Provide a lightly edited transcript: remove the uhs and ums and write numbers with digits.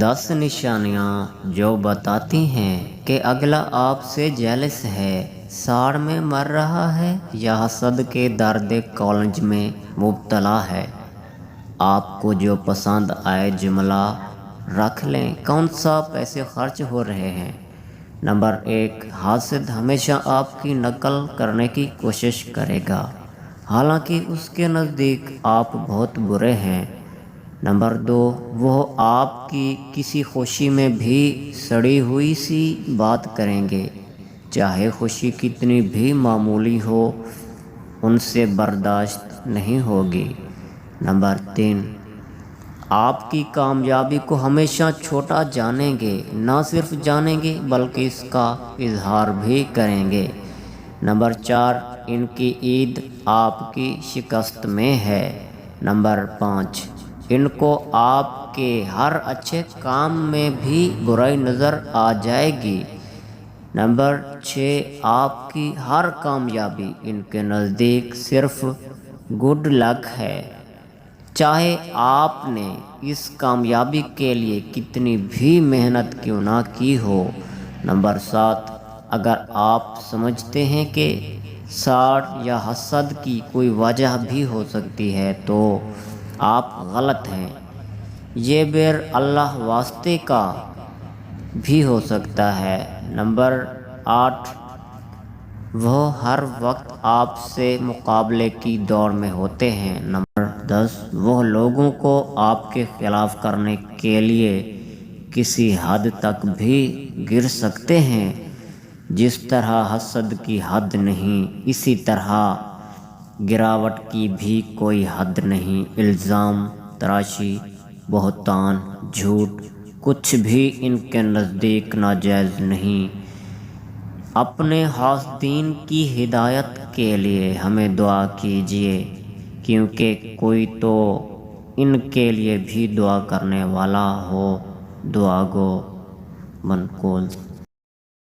10 نشانیاں جو بتاتی ہیں کہ اگلا آپ سے جیلس ہے، ساڑ میں مر رہا ہے یا حسد کے درد کالنج میں مبتلا ہے۔ آپ کو جو پسند آئے جملہ رکھ لیں۔ کون سا پیسے خرچ ہو رہے ہیں؟ نمبر 1، حاسد ہمیشہ آپ کی نقل کرنے کی کوشش کرے گا، حالانکہ اس کے نزدیک آپ بہت برے ہیں۔ نمبر 2، وہ آپ کی کسی خوشی میں بھی سڑی ہوئی سی بات کریں گے، چاہے خوشی کتنی بھی معمولی ہو، ان سے برداشت نہیں ہوگی۔ نمبر 3، آپ کی کامیابی کو ہمیشہ چھوٹا جانیں گے، نہ صرف جانیں گے بلکہ اس کا اظہار بھی کریں گے۔ نمبر 4، ان کی عید آپ کی شکست میں ہے۔ نمبر 5، ان کو آپ کے ہر اچھے کام میں بھی برائی نظر آ جائے گی۔ نمبر 6، آپ کی ہر کامیابی ان کے نزدیک صرف گڈ لک ہے، چاہے آپ نے اس کامیابی کے لیے کتنی بھی محنت کیوں نہ کی ہو۔ نمبر 7، اگر آپ سمجھتے ہیں کہ ساڑ یا حسد کی کوئی وجہ بھی ہو سکتی ہے تو آپ غلط ہیں، یہ بغیر اللہ واسطے کا بھی ہو سکتا ہے۔ نمبر 8، وہ ہر وقت آپ سے مقابلے کی دوڑ میں ہوتے ہیں۔ نمبر 10، وہ لوگوں کو آپ کے خلاف کرنے کے لیے کسی حد تک بھی گر سکتے ہیں۔ جس طرح حسد کی حد نہیں، اسی طرح گراوٹ کی بھی کوئی حد نہیں۔ الزام تراشی، بہتان، جھوٹ، کچھ بھی ان کے نزدیک ناجائز نہیں۔ اپنے حاسدین کی ہدایت کے لیے ہمیں دعا کیجیے، کیونکہ کوئی تو ان کے لیے بھی دعا کرنے والا ہو۔ دعا گو منقول۔